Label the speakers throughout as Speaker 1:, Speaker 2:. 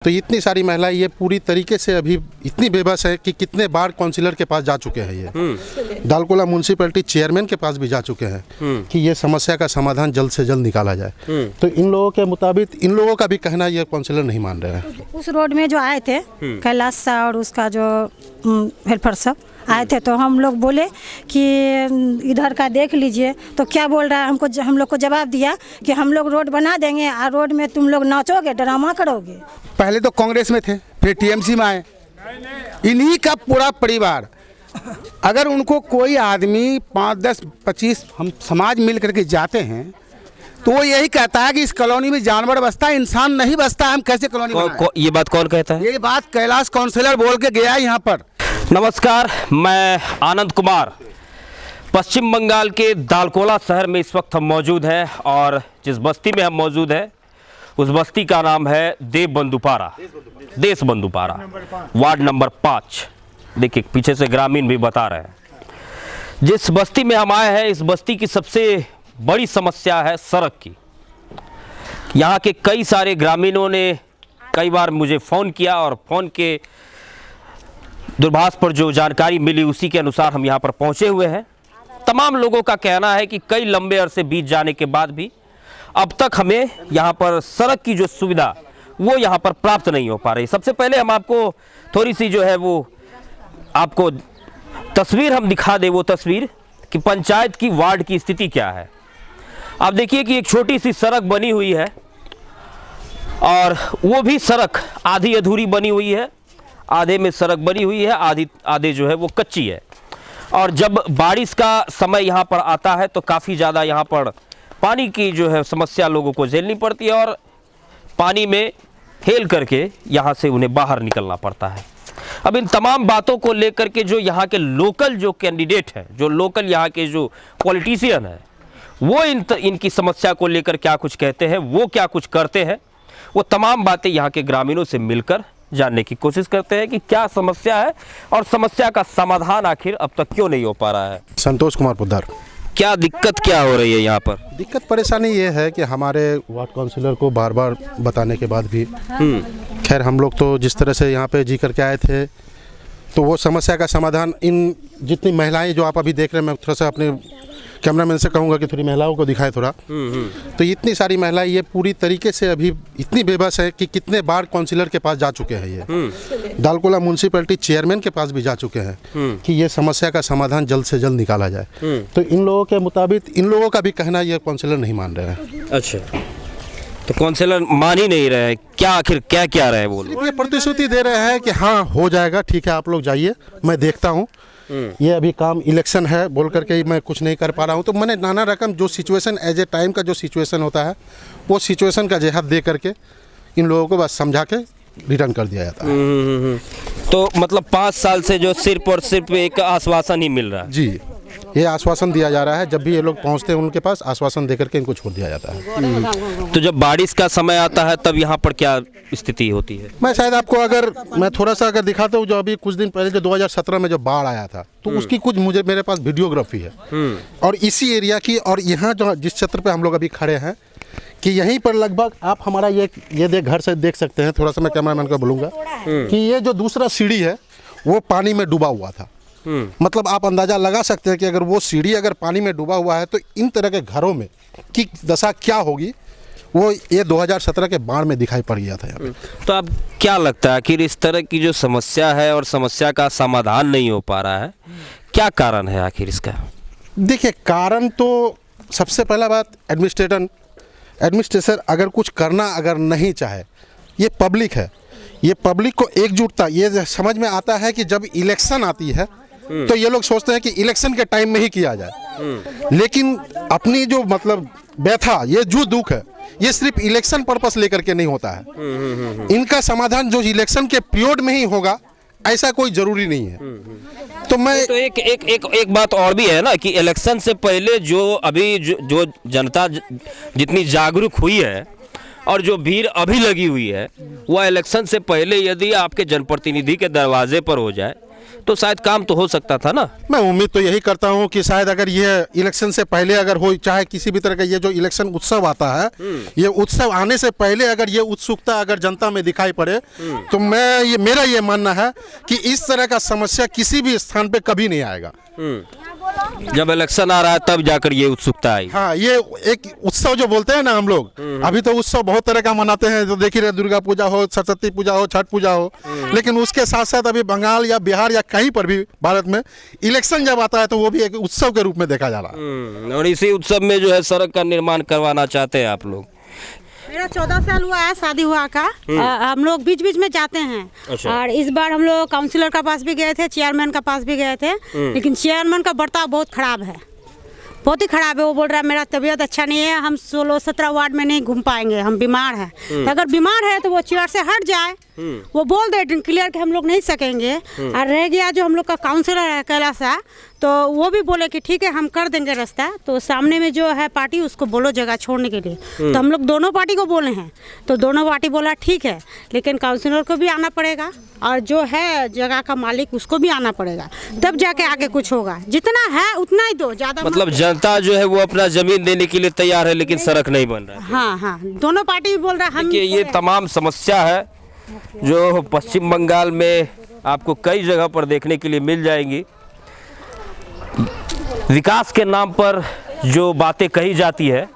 Speaker 1: तो इतनी सारी महिलाएं ये पूरी तरीके से अभी इतनी बेबस है कि कितने बार काउंसिलर के पास जा चुके हैं। ये दालकोला म्यूनसिपैलिटी चेयरमैन के पास भी जा चुके हैं कि ये समस्या का समाधान जल्द से जल्द निकाला जाए। तो इन लोगों के मुताबिक इन लोगों का भी कहना ये काउंसिलर नहीं मान रहे हैं।
Speaker 2: उस रोड में जो आए थे कैलाश सा और उसका जो हेल्पर सब आए थे, तो हम लोग बोले कि इधर का देख लीजिए। तो क्या बोल रहा है हमको, हम लोग को जवाब दिया कि हम लोग रोड बना देंगे और रोड में तुम लोग नाचोगे, ड्रामा करोगे।
Speaker 3: पहले तो कांग्रेस में थे, फिर टीएमसी में आए। इन्हीं का पूरा परिवार, अगर उनको कोई आदमी 5, 10, 25 हम समाज मिल करके जाते हैं तो वो यही कहता है कि इस कॉलोनी में जानवर बसता है, इंसान नहीं बसता। हम कैसे कॉलोनी बनाएं?
Speaker 4: ये बात कौन कहता है?
Speaker 3: ये बात कैलाश काउंसिलर बोल के गया है यहाँ पर।
Speaker 4: नमस्कार, मैं आनंद कुमार। पश्चिम बंगाल के दालकोला शहर में इस वक्त हम मौजूद हैं और जिस बस्ती में हम मौजूद हैं उस बस्ती का नाम है देशबंधुपारा, वार्ड नंबर 5। देखिए पीछे से ग्रामीण भी बता रहे हैं। जिस बस्ती में हम आए हैं, इस बस्ती की सबसे बड़ी समस्या है सड़क की। यहाँ के कई सारे ग्रामीणों ने कई बार मुझे फ़ोन किया और फ़ोन के दूरभाष पर जो जानकारी मिली उसी के अनुसार हम यहाँ पर पहुँचे हुए हैं। तमाम लोगों का कहना है कि कई लंबे अरसे बीत जाने के बाद भी अब तक हमें यहाँ पर सड़क की जो सुविधा वो यहाँ पर प्राप्त नहीं हो पा रही। सबसे पहले हम आपको थोड़ी सी जो है वो आपको तस्वीर हम दिखा दें, वो तस्वीर कि पंचायत की वार्ड की स्थिति क्या है। आप देखिए कि एक छोटी सी सड़क बनी हुई है और वो भी सड़क आधी अधूरी बनी हुई है। आधे में सड़क बनी हुई है, आधे जो है वो कच्ची है। और जब बारिश का समय यहाँ पर आता है तो काफ़ी ज़्यादा यहाँ पर पानी की जो है समस्या लोगों को झेलनी पड़ती है और पानी में हेल करके यहाँ से उन्हें बाहर निकलना पड़ता है। अब इन तमाम बातों को लेकर के जो यहाँ के लोकल जो कैंडिडेट हैं, जो लोकल यहाँ के जो पॉलिटिशियन हैं, वो इनकी समस्या को लेकर क्या कुछ कहते हैं, वो क्या कुछ करते हैं, वो तमाम बातें यहाँ के ग्रामीणों से मिलकर जानने की कोशिश करते हैं कि क्या समस्या है और समस्या का समाधान आखिर अब तक क्यों नहीं हो पा रहा है।
Speaker 1: संतोष कुमार पुद्दार।
Speaker 4: क्या दिक्कत क्या हो रही है यहाँ पर?
Speaker 1: दिक्कत परेशानी ये है कि हमारे वार्ड काउंसिलर को बार बार बताने के बाद भी खैर हम लोग तो जिस तरह से यहाँ पे जी करके आए थे तो वो समस्या का समाधान इन जितनी महिलाएं जो आप अभी देख रहे हैं, मैं थोड़ा सा अपने कैमरामैन से कहूँगा कि थोड़ी महिलाओं को दिखाए थोड़ा। तो इतनी सारी महिलाएं ये पूरी तरीके से अभी इतनी बेबस है कि कितने बार काउंसिलर के पास जा चुके हैं। ये दालकोला म्यूनसिपैलिटी चेयरमैन के पास भी जा चुके हैं कि ये समस्या का समाधान जल्द से जल्द निकाला जाए। तो इन लोगों के मुताबिक इन लोगों का भी कहना ये काउंसिलर नहीं मान रहे हैं।
Speaker 4: अच्छा, तो काउंसिलर मान ही नहीं रहे, क्या आखिर क्या क्या रहे वो लोग?
Speaker 1: ये प्रतिश्रुति दे रहे हैं कि हाँ हो जाएगा, ठीक है आप लोग जाइए, मैं देखता हूँ। ये अभी काम इलेक्शन है बोल करके मैं कुछ नहीं कर पा रहा हूँ। तो मैंने नाना रकम जो सिचुएशन एज ए टाइम का जो सिचुएशन होता है वो सिचुएशन का जेहद दे करके इन लोगों को बस समझा के रिटर्न कर दिया जाता है।
Speaker 4: तो मतलब 5 साल से जो सिर्फ और सिर्फ एक आश्वासन ही मिल रहा है?
Speaker 1: जी, ये आश्वासन दिया जा रहा है। जब भी ये लोग पहुंचते हैं उनके पास आश्वासन देकर के इनको छोड़ दिया जाता है।
Speaker 4: तो जब बारिश का समय आता है तब यहाँ पर क्या स्थिति होती है?
Speaker 1: मैं शायद आपको अगर मैं थोड़ा सा अगर दिखाता हूँ, जो अभी कुछ दिन पहले जो 2017 में जो बाढ़ आया था तो उसकी कुछ मेरे पास वीडियोग्राफी है और इसी एरिया की। और यहाँ जो जिस क्षेत्र पे हम लोग अभी खड़े हैं कि यहीं पर लगभग आप हमारा ये घर से देख सकते हैं। थोड़ा सा मैं कैमरामैन को बोलूँगा कि ये जो दूसरा सीढ़ी है वो पानी में डूबा हुआ था। मतलब आप अंदाज़ा लगा सकते हैं कि अगर वो सीढ़ी अगर पानी में डूबा हुआ है तो इन तरह के घरों में की दशा क्या होगी, वो ये 2017 के बाढ़ में दिखाई पड़ गया था यहाँ पे।
Speaker 4: तो अब क्या लगता है आखिर इस तरह की जो समस्या है और समस्या का समाधान नहीं हो पा रहा है, क्या कारण है आखिर इसका?
Speaker 1: देखिए कारण तो सबसे पहला बात एडमिनिस्ट्रेशन अगर कुछ करना अगर नहीं चाहे, ये पब्लिक है, ये पब्लिक को एकजुटता ये समझ में आता है कि जब इलेक्शन आती है तो ये लोग सोचते हैं कि इलेक्शन के टाइम में ही किया जाए। लेकिन अपनी जो मतलब व्यथा, ये जो दुख है, ये सिर्फ इलेक्शन पर्पस लेकर के नहीं होता है। इनका समाधान जो इलेक्शन के पीरियड में ही होगा ऐसा कोई जरूरी नहीं है। तो मैं
Speaker 4: तो एक बात और भी है ना कि इलेक्शन से पहले जो अभी जो जनता जितनी जागरूक हुई है और जो भीड़ अभी लगी हुई है, वह इलेक्शन से पहले यदि आपके जनप्रतिनिधि के दरवाजे पर हो जाए तो शायद काम तो हो सकता था ना।
Speaker 1: मैं उम्मीद तो यही करता हूं कि शायद अगर ये इलेक्शन से पहले अगर हो, चाहे किसी भी तरह का ये जो इलेक्शन उत्सव आता है, ये उत्सव आने से पहले अगर ये उत्सुकता अगर जनता में दिखाई पड़े, तो मेरा ये मानना है कि इस तरह का समस्या किसी भी स्थान पे कभी नहीं आएगा।
Speaker 4: जब इलेक्शन आ रहा है तब जाकर ये उत्सुकता आई।
Speaker 1: हाँ, ये एक उत्सव जो बोलते हैं ना हम लोग, अभी तो उत्सव बहुत तरह का मनाते हैं, तो देखिए रहे दुर्गा पूजा हो, सरस्वती पूजा हो, छठ पूजा हो, लेकिन उसके साथ साथ अभी बंगाल या बिहार या कहीं पर भी भारत में इलेक्शन जब आता है तो वो भी एक उत्सव के रूप में देखा जा रहा है।
Speaker 4: और इसी उत्सव में जो है सड़क का निर्माण करवाना चाहते हैं आप लोग।
Speaker 5: मेरा 14 साल हुआ है शादी हुआ का। हम लोग बीच बीच में जाते हैं।
Speaker 4: अच्छा।
Speaker 5: और इस बार हम लोग काउंसिलर का पास भी गए थे, चेयरमैन का पास भी गए थे, लेकिन चेयरमैन का बर्ताव बहुत खराब है, बहुत ही खराब है। वो बोल रहा है मेरा तबीयत अच्छा नहीं है, हम 16-17 वार्ड में नहीं घूम पाएंगे, हम बीमार हैं। तो अगर बीमार है तो वो चेयर से हट जाए, वो बोल दे क्लियर कि हम लोग नहीं सकेंगे। और रह गया जो हम लोग का काउंसिलर है कैलाशा, तो वो भी बोले कि ठीक है हम कर देंगे रास्ता। तो सामने में जो है पार्टी उसको बोलो जगह छोड़ने के लिए। तो हम लोग दोनों पार्टी को बोले हैं, तो दोनों पार्टी बोला ठीक है, लेकिन काउंसिलर को भी आना पड़ेगा और जो है जगह का मालिक उसको भी आना पड़ेगा, तब जाके आगे कुछ होगा। जितना है उतना ही दो, ज़्यादा
Speaker 4: मतलब जनता जो है वो अपना जमीन देने के लिए तैयार है, लेकिन सड़क नहीं बन रहा है।
Speaker 5: हाँ हाँ, दोनों पार्टी भी बोल रहा है हम।
Speaker 4: देखिए ये तमाम समस्या है जो पश्चिम बंगाल में आपको कई जगह पर देखने के लिए मिल जाएंगी। विकास के नाम पर जो बातें कही जाती है,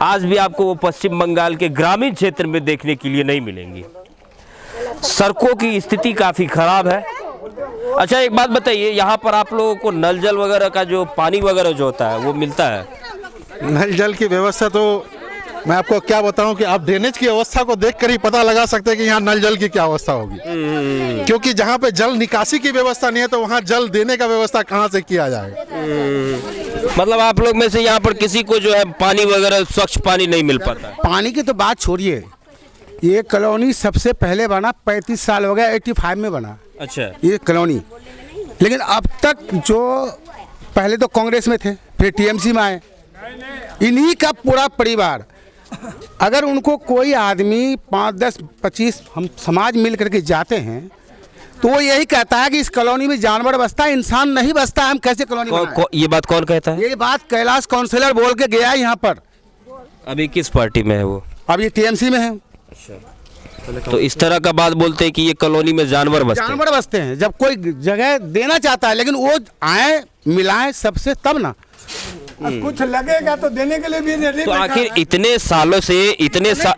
Speaker 4: आज भी आपको वो पश्चिम बंगाल के ग्रामीण क्षेत्र में देखने के लिए नहीं मिलेंगी। सड़कों की स्थिति काफ़ी खराब है। अच्छा एक बात बताइए, यहाँ पर आप लोगों को नल जल वगैरह का जो पानी वगैरह जो होता है वो मिलता है?
Speaker 1: नल जल की व्यवस्था तो मैं आपको क्या बताऊं कि आप ड्रेनेज की अवस्था को देखकर ही पता लगा सकते हैं कि यहाँ नल जल की क्या अवस्था होगी। क्योंकि जहाँ पे जल निकासी की व्यवस्था नहीं है तो वहाँ जल देने का व्यवस्था कहाँ से किया जाएगा।
Speaker 4: मतलब आप लोग में से यहाँ पर किसी को जो है पानी वगैरह स्वच्छ पानी नहीं मिल पाता?
Speaker 3: पानी की तो बात छोड़िए, ये कॉलोनी सबसे पहले बना 35 साल हो गया, 85 में बना।
Speaker 4: अच्छा।
Speaker 3: ये कॉलोनी, लेकिन अब तक जो पहले तो कांग्रेस में थे, फिर टीएमसी में आए, इन्हीं का पूरा परिवार, अगर उनको कोई आदमी 5, 10, 25 हम समाज मिल करके जाते हैं तो वो यही कहता है कि इस कॉलोनी में जानवर बसता है, इंसान नहीं बसता, हम कैसे कॉलोनी बनाएं?
Speaker 4: ये बात कौन कहता है?
Speaker 3: ये बात कैलाश काउंसिलर बोल के गया है यहाँ पर।
Speaker 4: अभी किस पार्टी में है वो?
Speaker 3: अब ये टीएमसी में है।
Speaker 4: तो इस तरह का बात बोलते हैं कि ये कॉलोनी में जानवर बसते हैं।
Speaker 3: जानवर बसते हैं, जब कोई जगह देना चाहता है, लेकिन वो आए मिलाएं सबसे तब ना
Speaker 6: कुछ लगेगा तो देने के लिए भी रेडी।
Speaker 4: तो आखिर इतने सालों से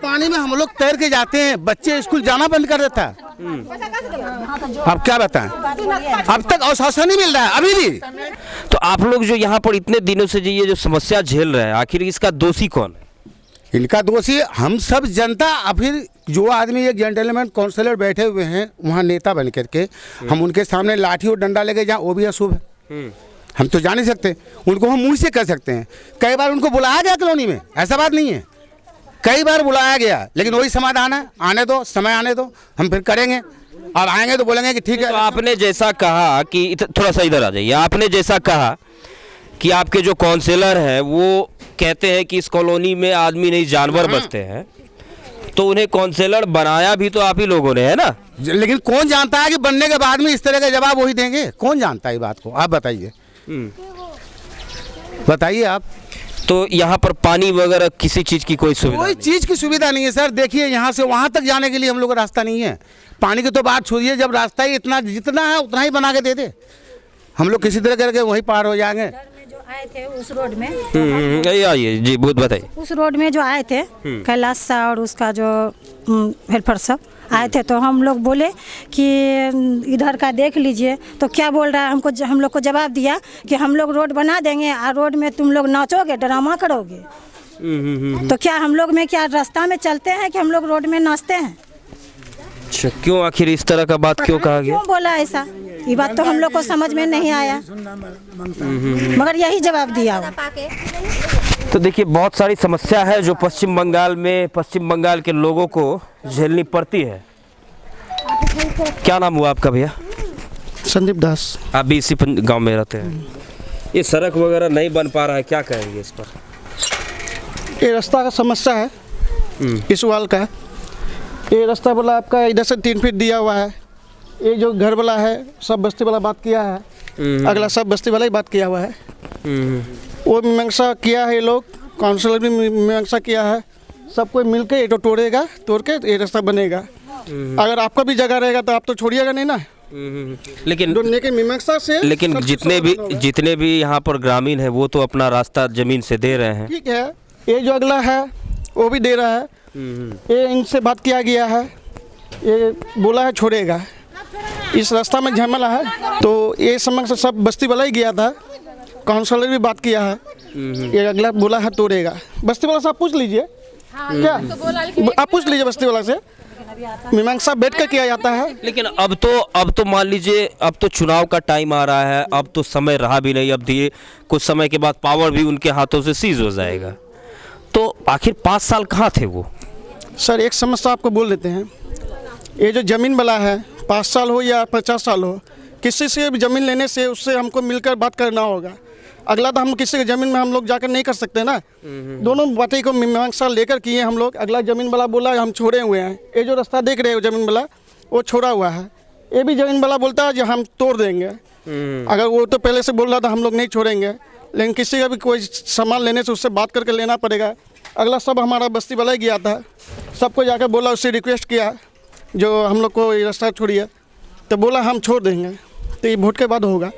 Speaker 3: पानी में हम लोग तैर के जाते हैं, बच्चे स्कूल जाना बंद कर देता है। अब क्या बताएं, अब तक आश्वासन नहीं मिल रहा है अभी भी।
Speaker 4: तो आप लोग जो यहाँ पर इतने दिनों से ये जो समस्या झेल रहे हैं, आखिर इसका दोषी कौन है?
Speaker 3: इनका दोषी हम सब जनता। फिर जो आदमी एक जेंटलमैन काउंसिलर बैठे हुए हैं वहाँ नेता बन करके, हम उनके सामने लाठी और डंडा लेके जाएं वो भी अशुभ है। हम तो जा नहीं सकते, उनको हम मुंह से कर सकते हैं। कई बार उनको बुलाया गया कॉलोनी में, ऐसा बात नहीं है, कई बार बुलाया गया, लेकिन वही समाधान है, आने दो, समय आने दो, हम फिर करेंगे। और आएंगे तो बोलेंगे कि ठीक है।
Speaker 4: तो आपने जैसा कहा कि थोड़ा सा इधर आ जाइए, आपने जैसा कहा कि आपके जो काउंसिलर हैं वो कहते हैं कि इस कॉलोनी में आदमी नहीं जानवर बसते हैं, तो उन्हें काउंसिलर बनाया भी तो आप ही लोगों ने है ना?
Speaker 3: लेकिन कौन जानता है कि बनने के बाद में इस तरह का जवाब वही देंगे? कौन जानता है ये बात को? आप बताइए, बताइए आप।
Speaker 4: तो यहाँ पर पानी वगैरह किसी चीज़ की कोई सुविधा?
Speaker 3: कोई चीज़ की सुविधा नहीं है सर। देखिए यहाँ से वहाँ तक जाने के लिए हम लोग का रास्ता नहीं है। पानी की तो बात छोड़िए, जब रास्ता ही इतना जितना है उतना ही बना के दे दे, हम लोग किसी तरह करके वहीं पार हो जाएंगे।
Speaker 2: जो आए थे उस रोड में,
Speaker 4: आइए जी, बहुत बताइए।
Speaker 2: उस रोड में जो आए थे कैलाश और उसका जो हेल्पर सब आए थे, तो हम लोग बोले कि इधर का देख लीजिए। तो क्या बोल रहा है, हम लोग को जवाब दिया कि हम लोग रोड बना देंगे और रोड में तुम लोग नाचोगे, ड्रामा करोगे। तो क्या हम लोग में क्या रास्ता में चलते हैं कि हम लोग रोड में नाचते हैं?
Speaker 4: अच्छा, क्यों आखिर इस तरह का बात क्यों कहा गया?
Speaker 2: क्यों बोला ऐसा? ये बात तो हम लोग को समझ में नहीं आया, मगर यही जवाब दिया वो।
Speaker 4: तो देखिए बहुत सारी समस्या है जो पश्चिम बंगाल के लोगों को झेलनी पड़ती है। क्या नाम हुआ आपका भैया?
Speaker 7: संदीप दास।
Speaker 4: आप भी इसी गांव में रहते हैं? ये सड़क वगैरह नहीं बन पा रहा है, क्या कहेंगे इस पर?
Speaker 7: ये रास्ता का समस्या है, इस वाल का। ये रास्ता बोला आपका इधर से 3 फीट दिया हुआ है, ये जो घर वाला है सब बस्ती वाला बात किया है, अगला सब बस्ती वाला ही बात किया हुआ है। वो मीमांसा किया है, ये लोग काउंसलर भी मीमांसा किया है, सब कोई मिल के ये तो तोड़ के ये रास्ता बनेगा। अगर आपका भी जगह रहेगा तो आप तो छोड़िएगा नहीं ना।
Speaker 4: लेकिन
Speaker 7: दोनों के मीमांसा से
Speaker 4: लेकिन
Speaker 7: सब
Speaker 4: जितने भी यहाँ पर ग्रामीण है वो तो अपना रास्ता जमीन से दे रहे हैं।
Speaker 7: ठीक है, ये जो अगला है वो भी दे रहा है, ये इनसे बात किया गया है, ये बोला है छोड़ेगा। इस रास्ता में झमेला है तो ये समझ से सब बस्ती वाला ही गया था, काउंसलर भी बात किया है, ये अगला बोला है तोड़ेगा। बस्ती वाला से आप पूछ लीजिए, क्या आप पूछ लीजिए बस्ती वाला से, मीमांसा बैठ कर किया जाता है।
Speaker 4: लेकिन अब तो मान लीजिए अब तो चुनाव का टाइम आ रहा है, अब तो समय रहा भी नहीं, अब धीरे कुछ समय के बाद पावर भी उनके हाथों से सीज हो जाएगा। तो आखिर 5 साल कहाँ थे वो?
Speaker 7: सर एक समस्या आपको बोल देते हैं, ये जो ज़मीन वाला है 5 साल हो या 50 साल हो, किसी से भी ज़मीन लेने से उससे हमको मिलकर बात करना होगा। अगला तो हम किसी की ज़मीन में हम लोग जाकर नहीं कर सकते ना। दोनों बातें को मीमांसा लेकर किए हम लोग। अगला ज़मीन वाला बोला हम छोड़े हुए हैं, ये जो रास्ता देख रहे हो ज़मीन वाला वो छोड़ा हुआ है, ये भी ज़मीन वाला बोलता है जो हम तोड़ देंगे। अगर वो तो पहले से बोल रहा था हम लोग नहीं छोड़ेंगे, लेकिन किसी का भी कोई सामान लेने से उससे बात करके लेना पड़ेगा। अगला सब हमारा बस्ती वाला ही गया था, सबको जाकर बोला, उससे रिक्वेस्ट किया जो हम लोग को ये रास्ता छोड़िए, तो बोला हम छोड़ देंगे। तो ये वोट के बाद होगा।